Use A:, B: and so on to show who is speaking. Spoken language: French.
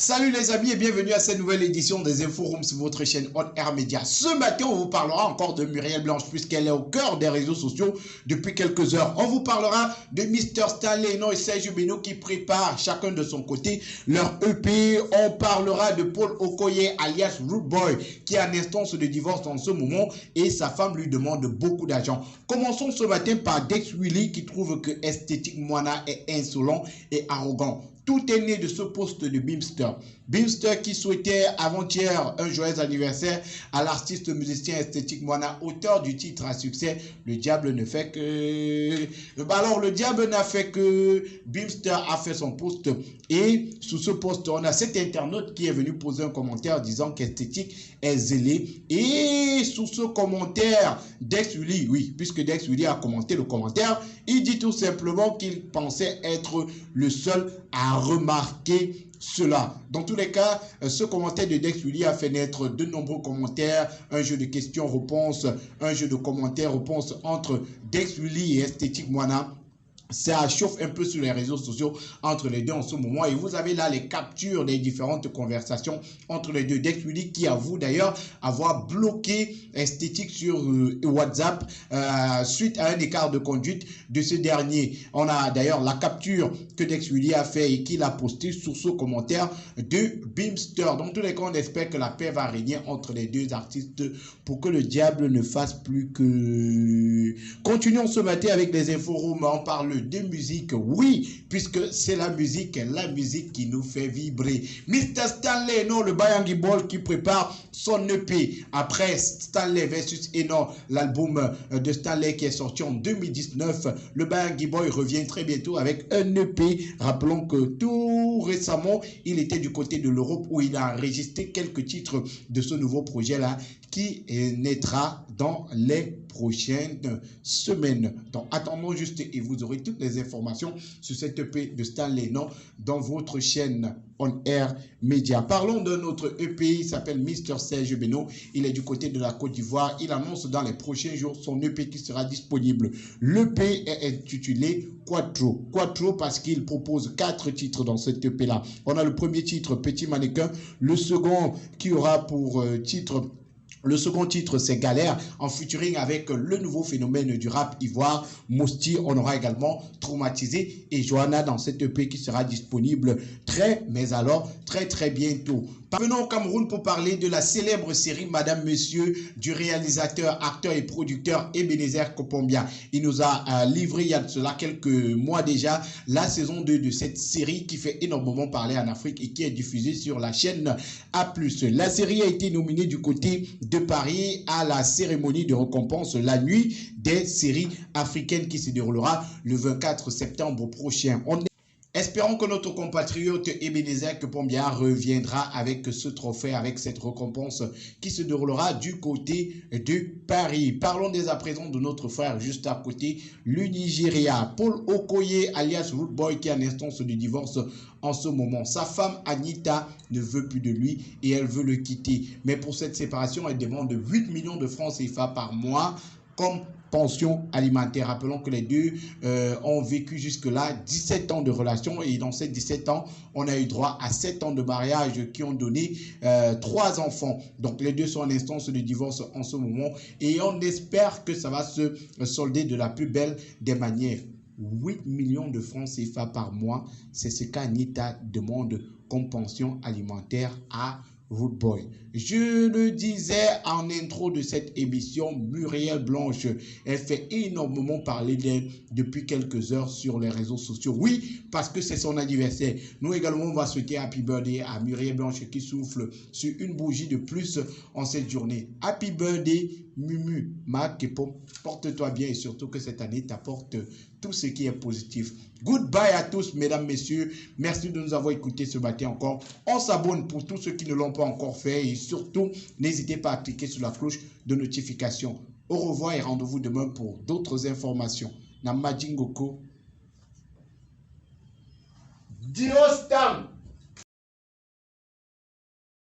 A: Salut les amis et bienvenue à cette nouvelle édition des Inforums sur votre chaîne On Air Media. Ce matin, on vous parlera encore de Muriel Blanche puisqu'elle est au cœur des réseaux sociaux depuis quelques heures. On vous parlera de Mr Stanley et Serge Beno qui préparent chacun de son côté leur EP. On parlera de Paul Okoye alias Rude Boy qui est en instance de divorce en ce moment et sa femme lui demande beaucoup d'argent. Commençons ce matin par Dex Willy qui trouve que Esthétique Moana est insolent et arrogant. Tout est né de ce poste de Bimster. Bimster qui souhaitait avant-hier un joyeux anniversaire à l'artiste musicien Esthétique Moana, auteur du titre à succès Le Diable ne fait que... Alors le Diable n'a fait que... Bimster a fait son post et sous ce post on a cet internaute qui est venu poser un commentaire disant qu'Esthétique est zélé et sous ce commentaire Dex Willy, oui, puisque Dex Willy a commenté le commentaire, il dit tout simplement qu'il pensait être le seul à remarquer cela. Dans tous les cas, ce commentaire de Dex Willy a fait naître de nombreux commentaires, un jeu de questions-réponses, un jeu de commentaires-réponses entre Dex Willy et Esthétique Moana. Ça chauffe un peu sur les réseaux sociaux entre les deux en ce moment. Et vous avez là les captures des différentes conversations entre les deux. Dex Willy qui avoue d'ailleurs avoir bloqué Esthétique sur WhatsApp suite à un écart de conduite de ce dernier. On a d'ailleurs la capture que Dex Willy a fait et qu'il a posté sur ce commentaire de Bimster. Dans tous les cas, on espère que la paix va régner entre les deux artistes pour que le diable ne fasse plus que... Continuons ce matin avec les inforums. On parle de musique, oui, puisque c'est la musique qui nous fait vibrer. Mr Stanley, non, le Bayangi Ball qui prépare son EP après Stanley versus Eno, l'album de Stanley qui est sorti en 2019. Le Bayangi Boy revient très bientôt avec un EP. Rappelons que tout récemment, il était du côté de l'Europe où il a enregistré quelques titres de ce nouveau projet-là qui naîtra dans les prochaines semaines. Donc, attendons juste et vous aurez toutes les informations sur cette EP de Stanley Non dans votre chaîne On Air Media. Parlons d'un autre EP, il s'appelle Mr Serge Beno. Il est du côté de la Côte d'Ivoire. Il annonce dans les prochains jours son EP qui sera disponible. L'EP est intitulé Quattro. Quattro parce qu'il propose 4 titres dans cet EP-là. On a le premier titre, Petit Mannequin. Le second qui aura pour titre... Le second titre, c'est Galère, en featuring avec le nouveau phénomène du rap ivoire, Mosti. On aura également Traumatisé et Johanna dans cette EP qui sera disponible très bientôt. Venons au Cameroun pour parler de la célèbre série Madame Monsieur du réalisateur, acteur et producteur Ebenezer Kopombia. Il nous a livré il y a de cela quelques mois déjà la saison 2 de cette série qui fait énormément parler en Afrique et qui est diffusée sur la chaîne A+. La série a été nominée du côté de Paris à la cérémonie de récompense La Nuit des séries africaines qui se déroulera le 24 septembre prochain. Espérons que notre compatriote Ebenezer Kopombia reviendra avec ce trophée, avec cette récompense qui se déroulera du côté de Paris. Parlons dès à présent de notre frère juste à côté, le Nigeria. Paul Okoye alias Rude Boy qui est en instance de divorce en ce moment. Sa femme Anita ne veut plus de lui et elle veut le quitter. Mais pour cette séparation, elle demande 8 millions de francs CFA par mois comme pension alimentaire. Rappelons que les deux ont vécu jusque-là 17 ans de relation et dans ces 17 ans, on a eu droit à 7 ans de mariage qui ont donné 3 enfants. Donc les deux sont en instance de divorce en ce moment et on espère que ça va se solder de la plus belle des manières. 8 millions de francs CFA par mois, c'est ce qu'Anita demande comme pension alimentaire à Rude Boy. Je le disais en intro de cette émission, Muriel Blanche, elle fait énormément parler d'elle depuis quelques heures sur les réseaux sociaux. Oui, parce que c'est son anniversaire. Nous également, on va souhaiter Happy Birthday à Muriel Blanche qui souffle sur une bougie de plus en cette journée. Happy Birthday, Mumu, Marc, porte-toi bien et surtout que cette année t'apporte tout ce qui est positif. Goodbye à tous, mesdames, messieurs. Merci de nous avoir écoutés ce matin encore. On s'abonne pour tous ceux qui ne l'ont pas encore fait et surtout, n'hésitez pas à cliquer sur la cloche de notification. Au revoir et rendez-vous demain pour d'autres informations. Namadjingoko. Diostam.